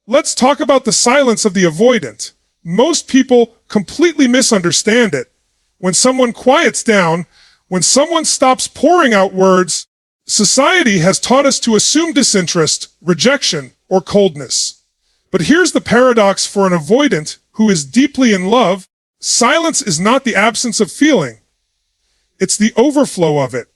Let's talk about the silence of the avoidant. Most people completely misunderstand it. When someone quiets down, when someone stops pouring out words, society has taught us to assume disinterest, rejection, or coldness. But here's the paradox for an avoidant who is deeply in love. Silence is not the absence of feeling. It's the overflow of it.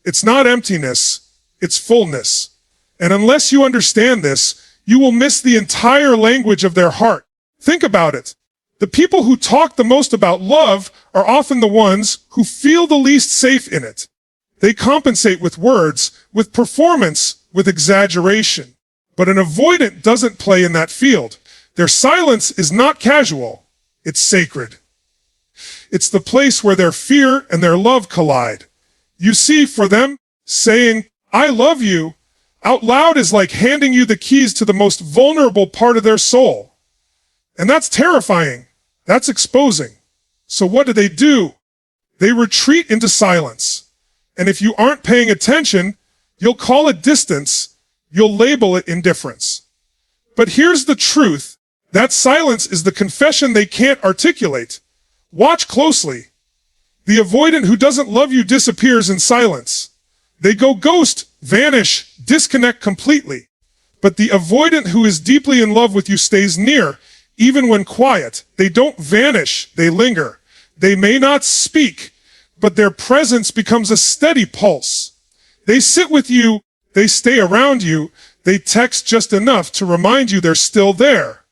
It's not emptiness, it's fullness. And unless you understand this, you will miss the entire language of their heart. Think about it. The people who talk the most about love are often the ones who feel the least safe in it. They compensate with words, with performance, with exaggeration. But an avoidant doesn't play in that field. Their silence is not casual. It's sacred. It's the place where their fear and their love collide. You see, for them, saying, "I love you," out loud is like handing you the keys to the most vulnerable part of their soul. And that's terrifying. That's exposing. So what do? They retreat into silence. And if you aren't paying attention, you'll call it distance. You'll label it indifference. But here's the truth. That silence is the confession they can't articulate. Watch closely. The avoidant who doesn't love you disappears in silence. They go ghost, vanish, disconnect completely. But the avoidant who is deeply in love with you stays near, even when quiet. They don't vanish, they linger. They may not speak, but their presence becomes a steady pulse. They sit with you, they stay around you, they text just enough to remind you they're still there.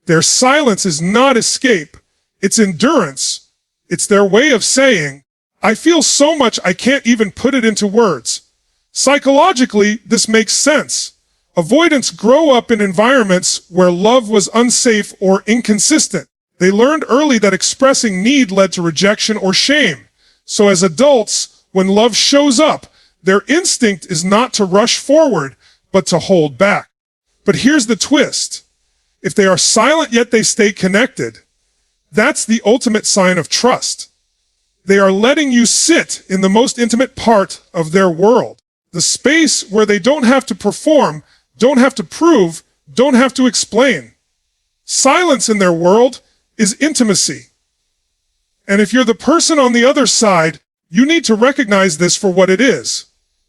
Their silence is not escape, it's endurance. It's their way of saying, "I feel so much I can't even put it into words." Psychologically, this makes sense. Avoidants grow up in environments where love was unsafe or inconsistent. They learned early that expressing need led to rejection or shame. So as adults, when love shows up, their instinct is not to rush forward, but to hold back. But here's the twist. If they are silent yet they stay connected, that's the ultimate sign of trust. They are letting you sit in the most intimate part of their world. The space where they don't have to perform, don't have to prove, don't have to explain. Silence in their world is intimacy. And if you're the person on the other side, you need to recognize this for what it is.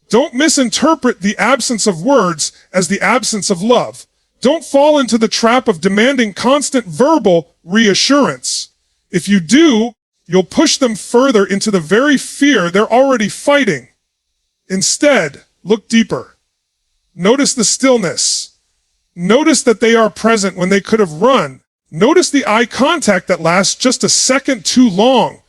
Don't misinterpret the absence of words as the absence of love. Don't fall into the trap of demanding constant verbal reassurance. If you do, you'll push them further into the very fear they're already fighting. Instead, look deeper. Notice the stillness. Notice that they are present when they could have run. Notice the eye contact that lasts just a second too long.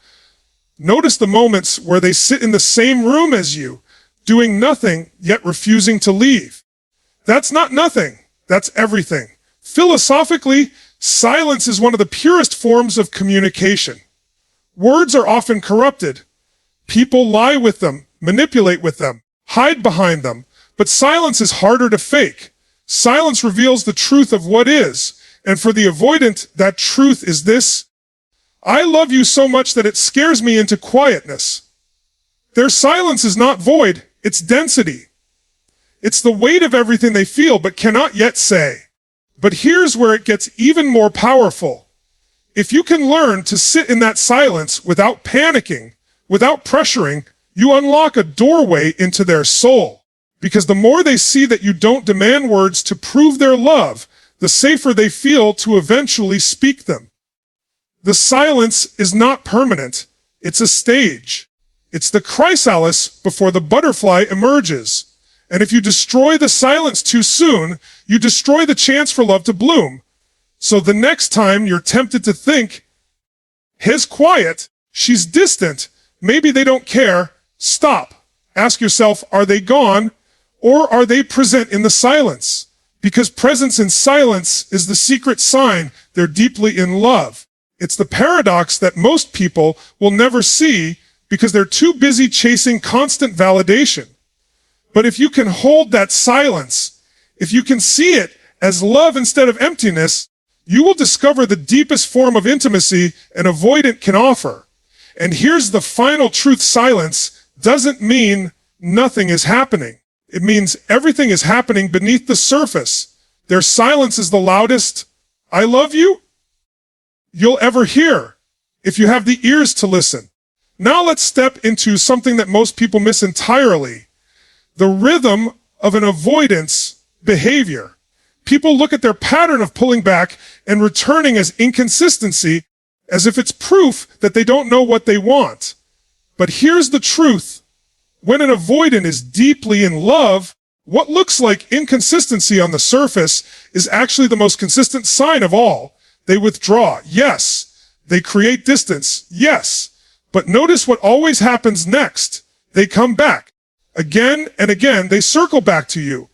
Notice the moments where they sit in the same room as you, doing nothing, yet refusing to leave. That's not nothing. That's everything. Philosophically, silence is one of the purest forms of communication. Words are often corrupted. People lie with them, manipulate with them, hide behind them. But silence is harder to fake. Silence reveals the truth of what is. And for the avoidant, that truth is this: I love you so much that it scares me into quietness. Their silence is not void, it's density. It's the weight of everything they feel but cannot yet say. But here's where it gets even more powerful. If you can learn to sit in that silence without panicking, without pressuring, you unlock a doorway into their soul. Because the more they see that you don't demand words to prove their love, the safer they feel to eventually speak them. The silence is not permanent. It's a stage. It's the chrysalis before the butterfly emerges. And if you destroy the silence too soon, you destroy the chance for love to bloom. So the next time you're tempted to think, "He's quiet, she's distant, maybe they don't care," stop. Ask yourself, are they gone, or are they present in the silence? Because presence in silence is the secret sign they're deeply in love. It's the paradox that most people will never see because they're too busy chasing constant validation. But if you can hold that silence, if you can see it as love instead of emptiness, you will discover the deepest form of intimacy an avoidant can offer. And here's the final truth: silence doesn't mean nothing is happening. It means everything is happening beneath the surface. Their silence is the loudest "I love you" you'll ever hear, if you have the ears to listen. Now let's step into something that most people miss entirely: the rhythm of an avoidance behavior. People look at their pattern of pulling back and returning as inconsistency, as if it's proof that they don't know what they want. But here's the truth. When an avoidant is deeply in love, what looks like inconsistency on the surface is actually the most consistent sign of all. They withdraw, yes. They create distance, yes. But notice what always happens next. They come back. Again and again, they circle back to you.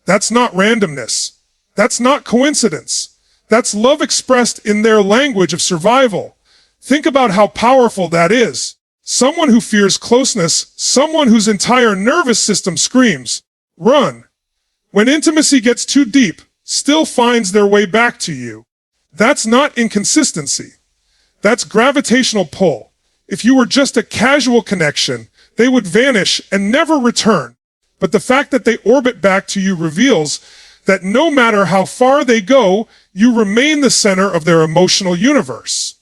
That's not randomness. That's not coincidence. That's love expressed in their language of survival. Think about how powerful that is. Someone who fears closeness, someone whose entire nervous system screams, run, when intimacy gets too deep, still finds their way back to you. That's not inconsistency. That's gravitational pull. If you were just a casual connection, they would vanish and never return. But the fact that they orbit back to you reveals that no matter how far they go, you remain the center of their emotional universe.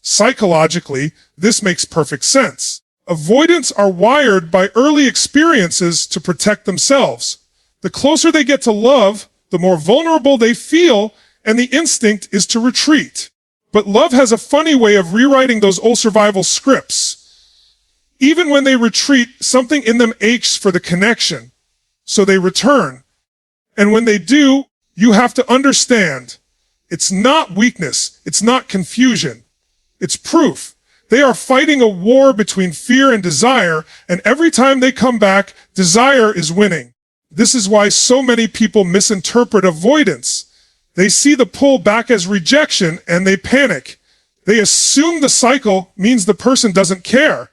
Psychologically, this makes perfect sense. Avoidants are wired by early experiences to protect themselves. The closer they get to love, the more vulnerable they feel, and the instinct is to retreat. But love has a funny way of rewriting those old survival scripts. Even when they retreat, something in them aches for the connection, so they return. And when they do, you have to understand, it's not weakness, it's not confusion, it's proof. They are fighting a war between fear and desire, and every time they come back, desire is winning. This is why so many people misinterpret avoidance. They see the pull back as rejection and they panic. They assume the cycle means the person doesn't care.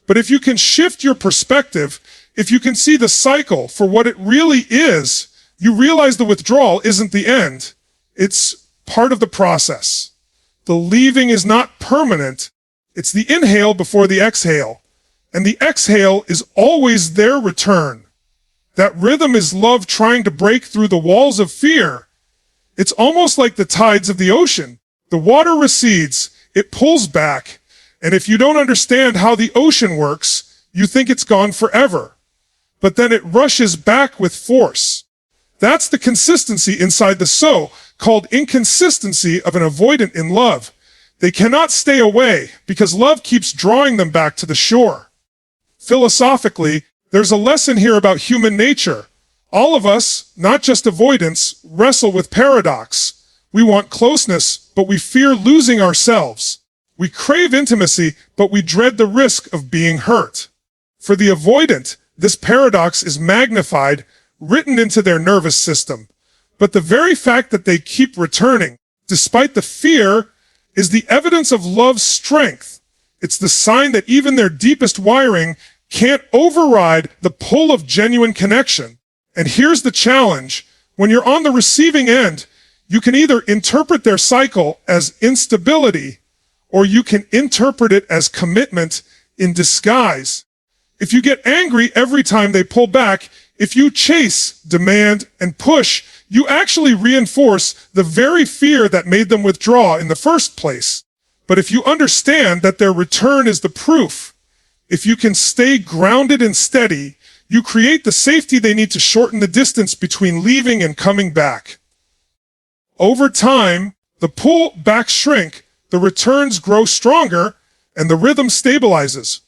But if you can shift your perspective, if you can see the cycle for what it really is, you realize the withdrawal isn't the end. It's part of the process. The leaving is not permanent. It's the inhale before the exhale. And the exhale is always their return. That rhythm is love trying to break through the walls of fear. It's almost like the tides of the ocean. The water recedes, it pulls back, and if you don't understand how the ocean works, you think it's gone forever. But then it rushes back with force. That's the consistency inside the so-called inconsistency of an avoidant in love. They cannot stay away because love keeps drawing them back to the shore. Philosophically, there's a lesson here about human nature. All of us, not just avoidants, wrestle with paradox. We want closeness, but we fear losing ourselves. We crave intimacy, but we dread the risk of being hurt. For the avoidant, this paradox is magnified, written into their nervous system. But the very fact that they keep returning, despite the fear, is the evidence of love's strength. It's the sign that even their deepest wiring can't override the pull of genuine connection. And here's the challenge. When you're on the receiving end, you can either interpret their cycle as instability, or you can interpret it as commitment in disguise. If you get angry every time they pull back, if you chase, demand, and push, you actually reinforce the very fear that made them withdraw in the first place. But if you understand that their return is the proof, if you can stay grounded and steady, you create the safety they need to shorten the distance between leaving and coming back. Over time, the pull back shrink, the returns grow stronger, and the rhythm stabilizes.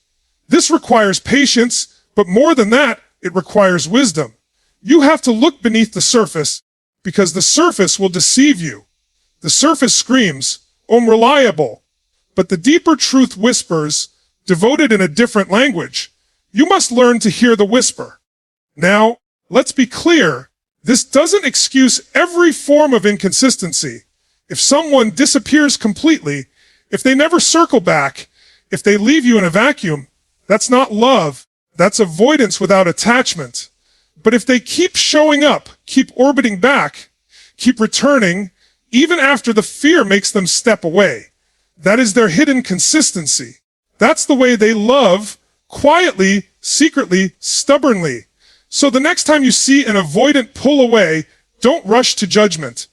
This requires patience, but more than that, it requires wisdom. You have to look beneath the surface, because the surface will deceive you. The surface screams, "I'm reliable," but the deeper truth whispers, devoted in a different language. You must learn to hear the whisper. Now, let's be clear, this doesn't excuse every form of inconsistency. If someone disappears completely, if they never circle back, if they leave you in a vacuum, that's not love. That's avoidance without attachment. But if they keep showing up, keep orbiting back, keep returning, even after the fear makes them step away, that is their hidden consistency. That's the way they love, quietly, secretly, stubbornly. So the next time you see an avoidant pull away, Don't rush to judgment.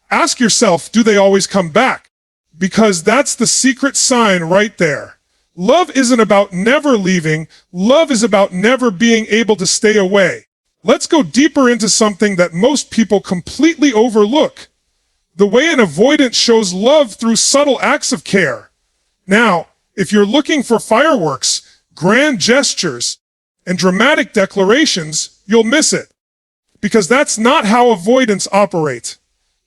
Ask yourself, do they always come back? Because that's the secret sign right there. Love isn't about never leaving. Love is about never being able to stay away. Let's go deeper into something that most people completely overlook. The way an avoidant shows love through subtle acts of care. Now, if you're looking for fireworks, grand gestures, and dramatic declarations, you'll miss it. Because that's not how avoidants operate.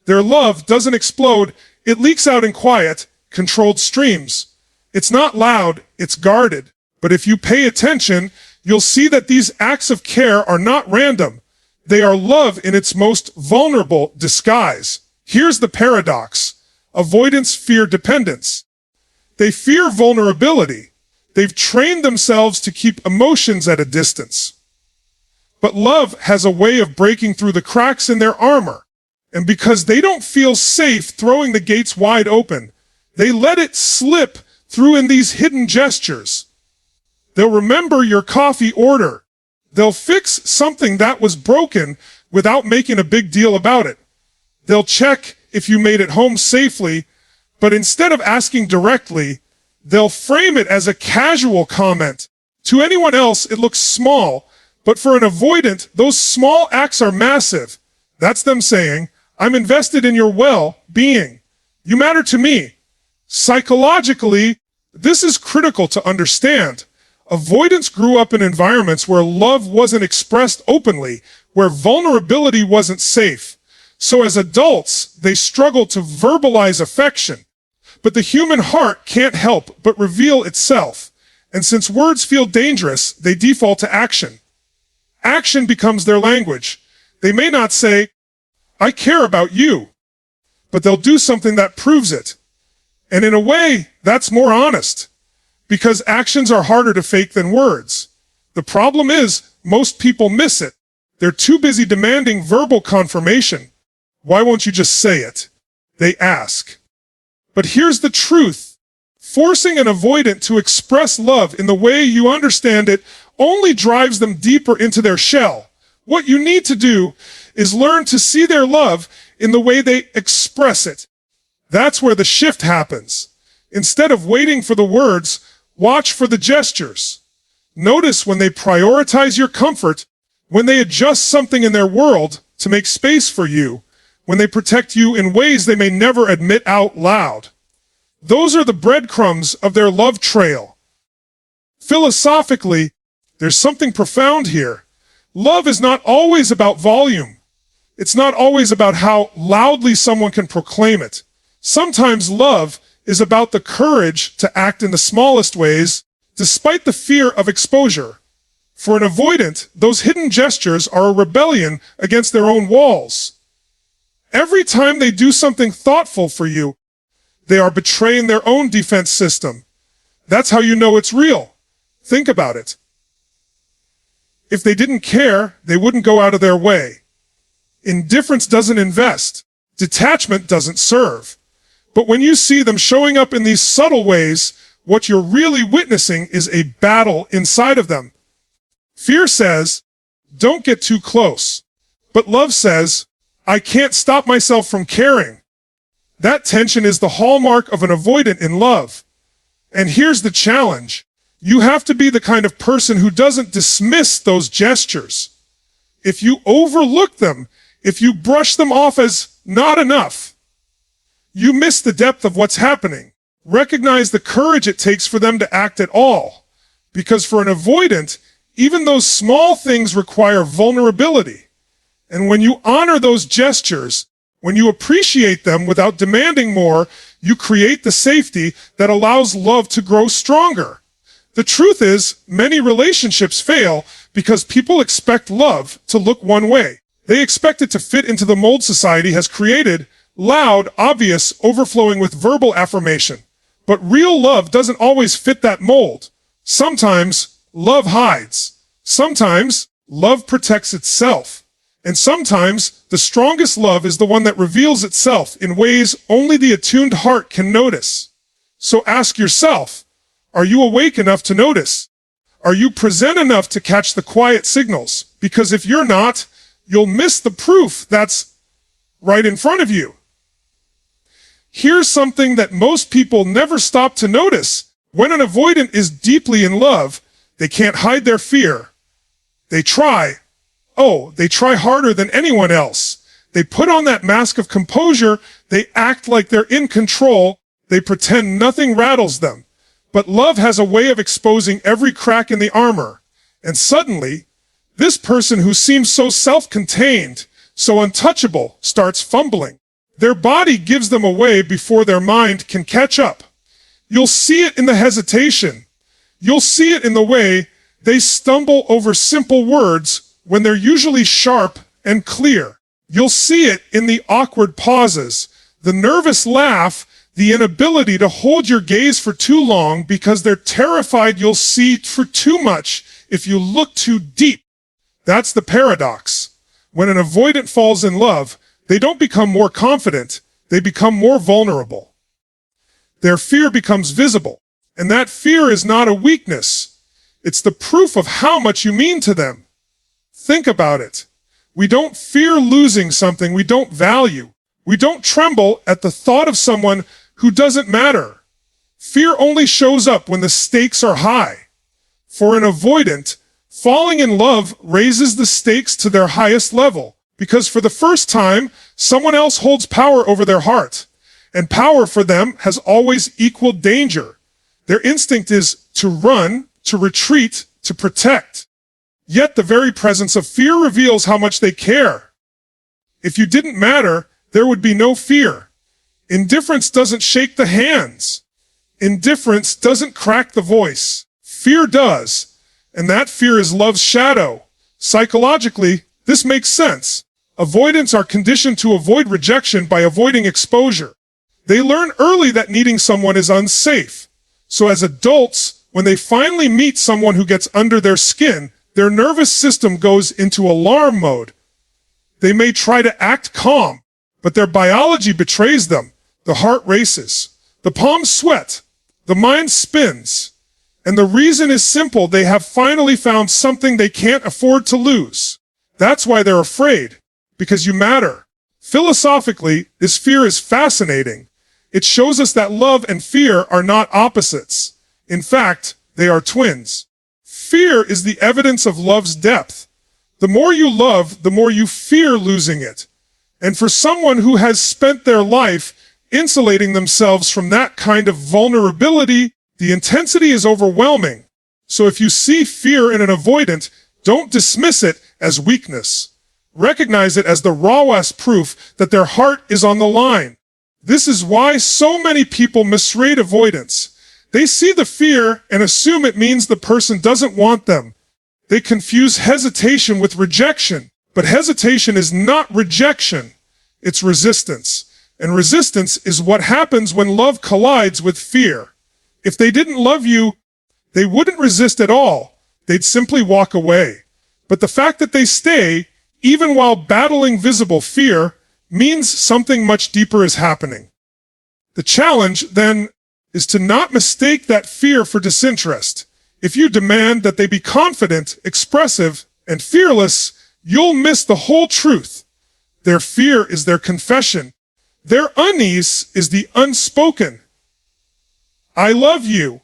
Their love doesn't explode, it leaks out in quiet, controlled streams. It's not loud, it's guarded. But if you pay attention, you'll see that these acts of care are not random. They are love in its most vulnerable disguise. Here's the paradox. Avoidants fear dependence. They fear vulnerability. They've trained themselves to keep emotions at a distance. But love has a way of breaking through the cracks in their armor. And because they don't feel safe throwing the gates wide open, they let it slip through in these hidden gestures. They'll remember your coffee order. They'll fix something that was broken without making a big deal about it. They'll check if you made it home safely, but instead of asking directly, they'll frame it as a casual comment. To anyone else, it looks small, but for an avoidant, those small acts are massive. That's them saying, I'm invested in your well-being. You matter to me. Psychologically, this is critical to understand. Avoidants grew up in environments where love wasn't expressed openly, where vulnerability wasn't safe. So as adults, they struggle to verbalize affection. But the human heart can't help but reveal itself. And since words feel dangerous, they default to action. Action becomes their language. They may not say, I care about you, but they'll do something that proves it. And in a way, that's more honest, because actions are harder to fake than words. The problem is, most people miss it. They're too busy demanding verbal confirmation. Why won't you just say it? They ask. But here's the truth. Forcing an avoidant to express love in the way you understand it only drives them deeper into their shell. What you need to do is learn to see their love in the way they express it. That's where the shift happens. Instead of waiting for the words, watch for the gestures. Notice when they prioritize your comfort, when they adjust something in their world to make space for you, when they protect you in ways they may never admit out loud. Those are the breadcrumbs of their love trail. Philosophically, there's something profound here. Love is not always about volume. It's not always about how loudly someone can proclaim it. Sometimes love is about the courage to act in the smallest ways, despite the fear of exposure. For an avoidant, those hidden gestures are a rebellion against their own walls. Every time they do something thoughtful for you, they are betraying their own defense system. That's how you know it's real. Think about it. If they didn't care, they wouldn't go out of their way. Indifference doesn't invest. Detachment doesn't serve. But when you see them showing up in these subtle ways, what you're really witnessing is a battle inside of them. Fear says, don't get too close. But love says, I can't stop myself from caring. That tension is the hallmark of an avoidant in love. And here's the challenge. You have to be the kind of person who doesn't dismiss those gestures. If you overlook them, if you brush them off as not enough, you miss the depth of what's happening. Recognize the courage it takes for them to act at all. Because for an avoidant, even those small things require vulnerability. And when you honor those gestures, when you appreciate them without demanding more, you create the safety that allows love to grow stronger. The truth is, many relationships fail because people expect love to look one way. They expect it to fit into the mold society has created, loud, obvious, overflowing with verbal affirmation. But real love doesn't always fit that mold. Sometimes love hides. Sometimes love protects itself. And sometimes the strongest love is the one that reveals itself in ways only the attuned heart can notice. So ask yourself, are you awake enough to notice? Are you present enough to catch the quiet signals? Because if you're not, you'll miss the proof that's right in front of you. Here's something that most people never stop to notice. When an avoidant is deeply in love, they can't hide their fear. They try. Oh, they try harder than anyone else. They put on that mask of composure. They act like they're in control. They pretend nothing rattles them. But love has a way of exposing every crack in the armor. And suddenly, this person who seems so self-contained, so untouchable, starts fumbling. Their body gives them away before their mind can catch up. You'll see it in the hesitation. You'll see it in the way they stumble over simple words when they're usually sharp and clear. You'll see it in the awkward pauses, the nervous laugh, the inability to hold your gaze for too long because they're terrified you'll see for too much if you look too deep. That's the paradox. When an avoidant falls in love, they don't become more confident, they become more vulnerable. Their fear becomes visible, and that fear is not a weakness. It's the proof of how much you mean to them. Think about it. We don't fear losing something we don't value. We don't tremble at the thought of someone who doesn't matter. Fear only shows up when the stakes are high. For an avoidant, falling in love raises the stakes to their highest level, because for the first time, someone else holds power over their heart. And power for them has always equaled danger. Their instinct is to run, to retreat, to protect. Yet the very presence of fear reveals how much they care. If you didn't matter, there would be no fear. Indifference doesn't shake the hands. Indifference doesn't crack the voice. Fear does. And that fear is love's shadow. Psychologically, this makes sense. Avoidants are conditioned to avoid rejection by avoiding exposure. They learn early that needing someone is unsafe. So as adults, when they finally meet someone who gets under their skin, their nervous system goes into alarm mode. They may try to act calm, but their biology betrays them. The heart races. The palms sweat. The mind spins. And the reason is simple. They have finally found something they can't afford to lose. That's why they're afraid. Because you matter. Philosophically, this fear is fascinating. It shows us that love and fear are not opposites. In fact, they are twins. Fear is the evidence of love's depth. The more you love, the more you fear losing it. And for someone who has spent their life insulating themselves from that kind of vulnerability, the intensity is overwhelming. So if you see fear in an avoidant, don't dismiss it as weakness. Recognize it as the rawest proof that their heart is on the line. This is why so many people misrate avoidance. They see the fear and assume it means the person doesn't want them. They confuse hesitation with rejection. But hesitation is not rejection. It's resistance. And resistance is what happens when love collides with fear. If they didn't love you, they wouldn't resist at all. They'd simply walk away. But the fact that they stay, even while battling visible fear, means something much deeper is happening. The challenge, then, is to not mistake that fear for disinterest. If you demand that they be confident, expressive, and fearless, you'll miss the whole truth. Their fear is their confession. Their unease is the unspoken. I love you.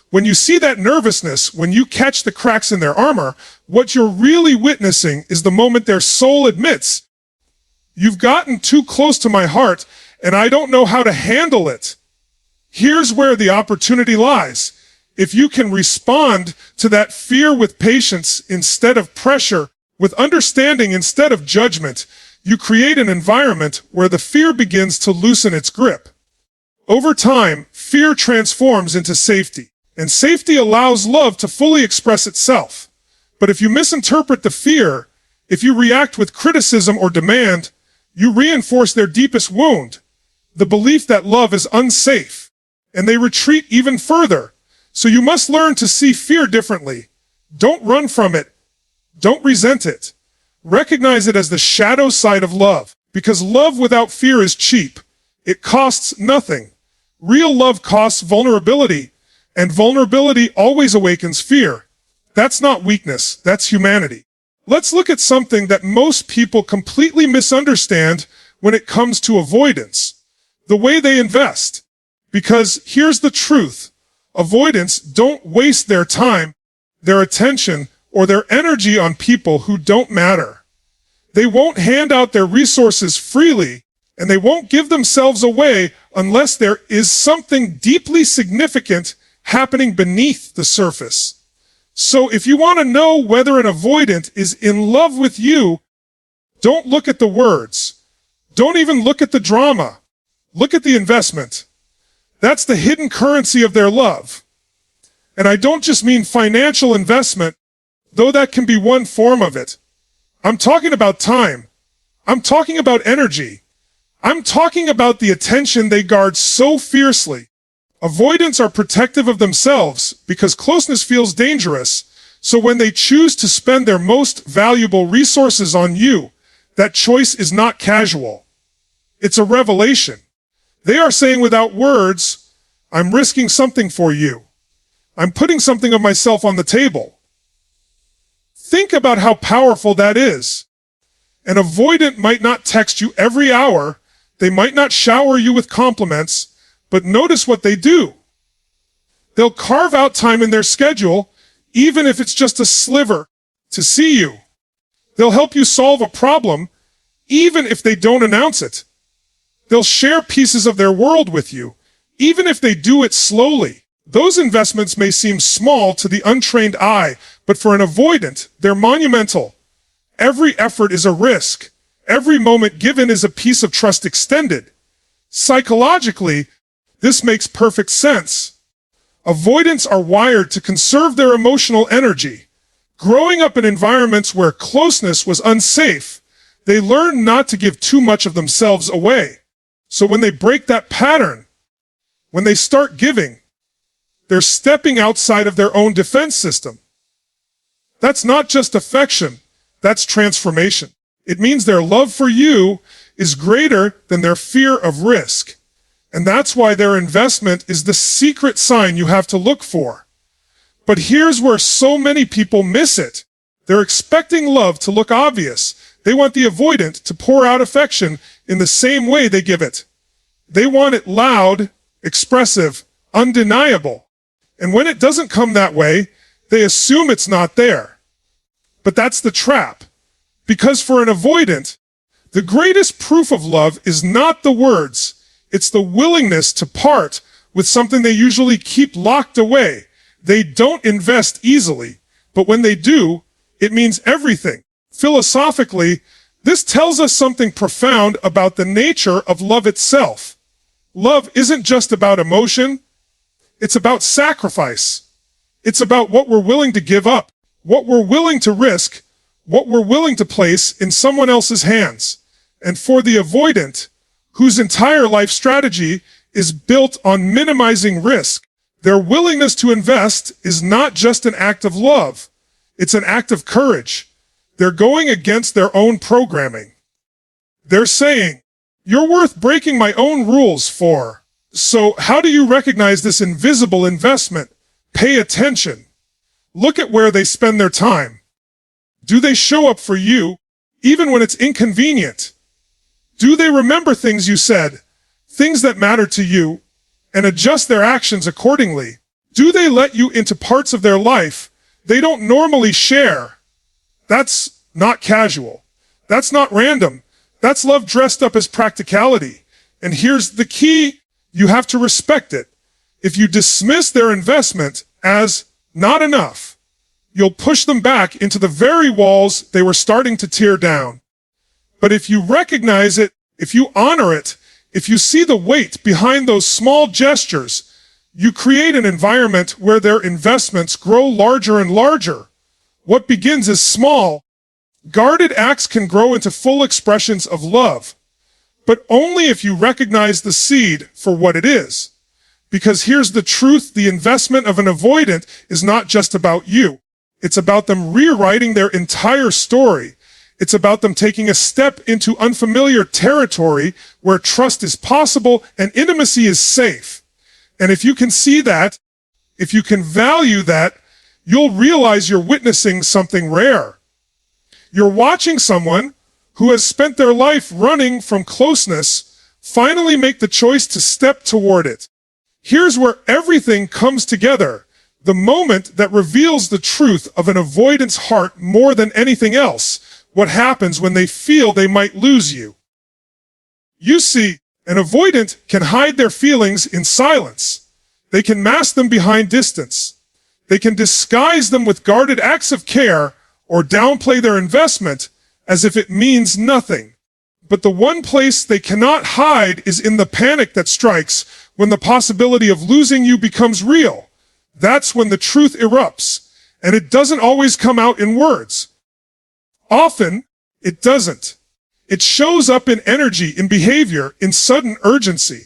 When you see that nervousness, when you catch the cracks in their armor, what you're really witnessing is the moment their soul admits, you've gotten too close to my heart, and I don't know how to handle it. Here's where the opportunity lies. If you can respond to that fear with patience instead of pressure, with understanding instead of judgment, you create an environment where the fear begins to loosen its grip. Over time, fear transforms into safety, and safety allows love to fully express itself. But if you misinterpret the fear, if you react with criticism or demand, you reinforce their deepest wound, the belief that love is unsafe, and they retreat even further. So you must learn to see fear differently. Don't run from it. Don't resent it. Recognize it as the shadow side of love, because love without fear is cheap. It costs nothing. Real love costs vulnerability, and vulnerability always awakens fear. That's not weakness, that's humanity. Let's look at something that most people completely misunderstand when it comes to avoidance, the way they invest. Because here's the truth. Avoidants don't waste their time, their attention, or their energy on people who don't matter. They won't hand out their resources freely, and they won't give themselves away unless there is something deeply significant happening beneath the surface. So if you want to know whether an avoidant is in love with you, don't look at the words. Don't even look at the drama. Look at the investment. That's the hidden currency of their love. And I don't just mean financial investment, though that can be one form of it. I'm talking about time. I'm talking about energy. I'm talking about the attention they guard so fiercely. Avoidants are protective of themselves because closeness feels dangerous. So when they choose to spend their most valuable resources on you, that choice is not casual. It's a revelation. They are saying without words, I'm risking something for you. I'm putting something of myself on the table. Think about how powerful that is. An avoidant might not text you every hour. They might not shower you with compliments, but notice what they do. They'll carve out time in their schedule, even if it's just a sliver, to see you. They'll help you solve a problem, even if they don't announce it. They'll share pieces of their world with you, even if they do it slowly. Those investments may seem small to the untrained eye, but for an avoidant, they're monumental. Every effort is a risk. Every moment given is a piece of trust extended. Psychologically, this makes perfect sense. Avoidants are wired to conserve their emotional energy. Growing up in environments where closeness was unsafe, they learn not to give too much of themselves away. So when they break that pattern, when they start giving, they're stepping outside of their own defense system. That's not just affection, that's transformation. It means their love for you is greater than their fear of risk. And that's why their investment is the secret sign you have to look for. But here's where so many people miss it. They're expecting love to look obvious. They want the avoidant to pour out affection in the same way they give it. They want it loud, expressive, undeniable. And when it doesn't come that way, they assume it's not there. But that's the trap. Because for an avoidant, the greatest proof of love is not the words. It's the willingness to part with something they usually keep locked away. They don't invest easily, but when they do, it means everything. Philosophically, this tells us something profound about the nature of love itself. Love isn't just about emotion. It's about sacrifice. It's about what we're willing to give up, what we're willing to risk, what we're willing to place in someone else's hands. And for the avoidant, whose entire life strategy is built on minimizing risk, their willingness to invest is not just an act of love. It's an act of courage. They're going against their own programming. They're saying, you're worth breaking my own rules for. So how do you recognize this invisible investment? Pay attention. Look at where they spend their time. Do they show up for you, even when it's inconvenient? Do they remember things you said, things that matter to you, and adjust their actions accordingly? Do they let you into parts of their life they don't normally share? That's not casual. That's not random. That's love dressed up as practicality. And here's the key. You have to respect it. If you dismiss their investment as not enough, you'll push them back into the very walls they were starting to tear down. But if you recognize it, if you honor it, if you see the weight behind those small gestures, you create an environment where their investments grow larger and larger. What begins as small, guarded acts can grow into full expressions of love, but only if you recognize the seed for what it is. Because here's the truth, the investment of an avoidant is not just about you. It's about them rewriting their entire story. It's about them taking a step into unfamiliar territory where trust is possible and intimacy is safe. And if you can see that, if you can value that, you'll realize you're witnessing something rare. You're watching someone who has spent their life running from closeness, finally make the choice to step toward it. Here's where everything comes together, the moment that reveals the truth of an avoidant's heart more than anything else, what happens when they feel they might lose you. You see, an avoidant can hide their feelings in silence. They can mask them behind distance. They can disguise them with guarded acts of care or downplay their investment as if it means nothing. But the one place they cannot hide is in the panic that strikes when the possibility of losing you becomes real. That's when the truth erupts, and it doesn't always come out in words. Often, it doesn't. It shows up in energy, in behavior, in sudden urgency.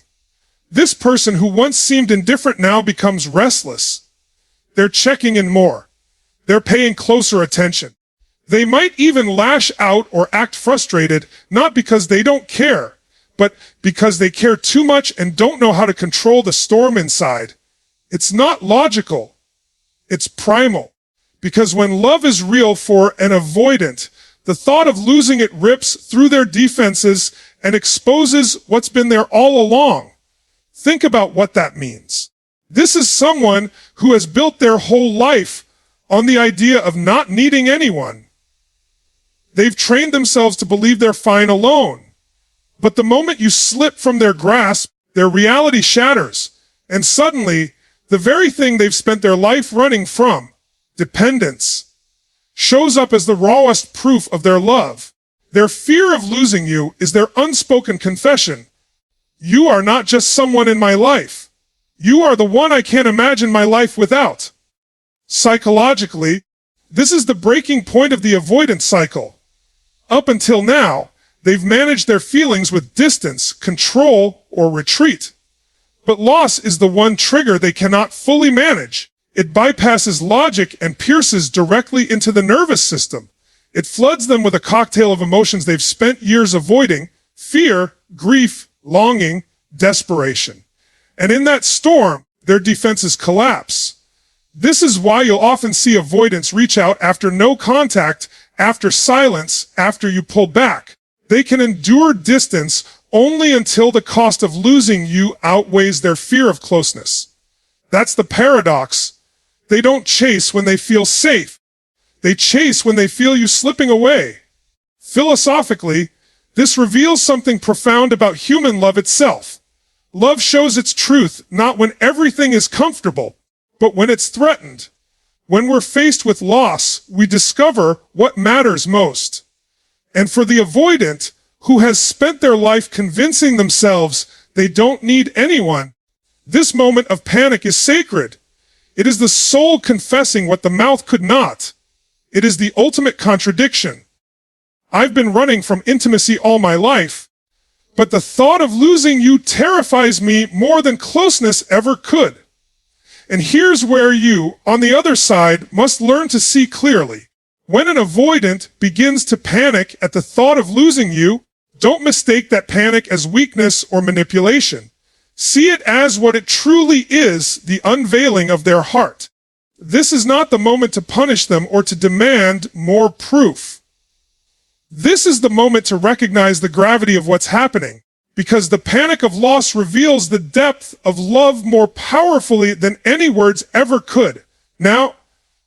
This person who once seemed indifferent now becomes restless. They're checking in more. They're paying closer attention. They might even lash out or act frustrated, not because they don't care, but because they care too much and don't know how to control the storm inside. It's not logical. It's primal. Because when love is real for an avoidant, the thought of losing it rips through their defenses and exposes what's been there all along. Think about what that means. This is someone who has built their whole life on the idea of not needing anyone. They've trained themselves to believe they're fine alone. But the moment you slip from their grasp, their reality shatters. And suddenly, the very thing they've spent their life running from, dependence, shows up as the rawest proof of their love. Their fear of losing you is their unspoken confession. You are not just someone in my life. You are the one I can't imagine my life without. Psychologically, this is the breaking point of the avoidance cycle. Up until now, they've managed their feelings with distance, control, or retreat. But loss is the one trigger they cannot fully manage. It bypasses logic and pierces directly into the nervous system. It floods them with a cocktail of emotions they've spent years avoiding: fear, grief, longing, desperation. And in that storm, their defenses collapse. This is why you'll often see avoidants reach out after no contact, after silence, after you pull back. They can endure distance only until the cost of losing you outweighs their fear of closeness. That's the paradox. They don't chase when they feel safe. They chase when they feel you slipping away. Philosophically, this reveals something profound about human love itself. Love shows its truth not when everything is comfortable, but when it's threatened. When we're faced with loss, we discover what matters most. And for the avoidant, who has spent their life convincing themselves they don't need anyone, this moment of panic is sacred. It is the soul confessing what the mouth could not. It is the ultimate contradiction. I've been running from intimacy all my life, but the thought of losing you terrifies me more than closeness ever could. And here's where you, on the other side, must learn to see clearly. When an avoidant begins to panic at the thought of losing you, don't mistake that panic as weakness or manipulation. See it as what it truly is, the unveiling of their heart. This is not the moment to punish them or to demand more proof. This is the moment to recognize the gravity of what's happening, because the panic of loss reveals the depth of love more powerfully than any words ever could. Now,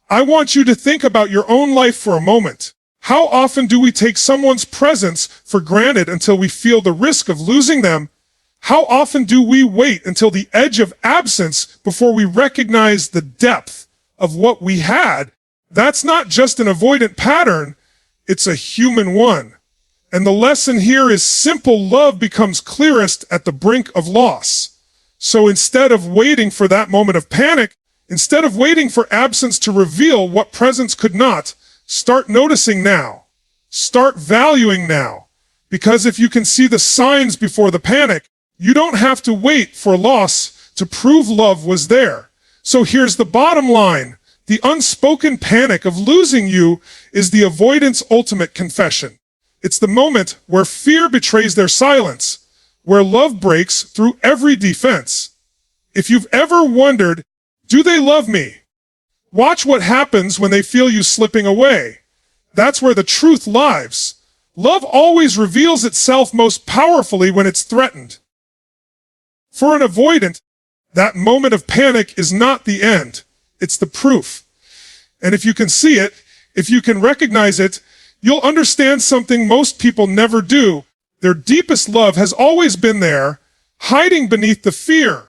I want you to think about your own life for a moment. How often do we take someone's presence for granted until we feel the risk of losing them? How often do we wait until the edge of absence before we recognize the depth of what we had? That's not just an avoidant pattern, it's a human one. And the lesson here is simple: love becomes clearest at the brink of loss. So instead of waiting for that moment of panic, instead of waiting for absence to reveal what presence could not, start noticing now. Start valuing now. Because if you can see the signs before the panic, you don't have to wait for loss to prove love was there. So here's the bottom line. The unspoken panic of losing you is the avoidant's ultimate confession. It's the moment where fear betrays their silence, where love breaks through every defense. If you've ever wondered, do they love me? Watch what happens when they feel you slipping away. That's where the truth lies. Love always reveals itself most powerfully when it's threatened. For an avoidant, that moment of panic is not the end. It's the proof. And if you can see it, if you can recognize it, you'll understand something most people never do. Their deepest love has always been there, hiding beneath the fear.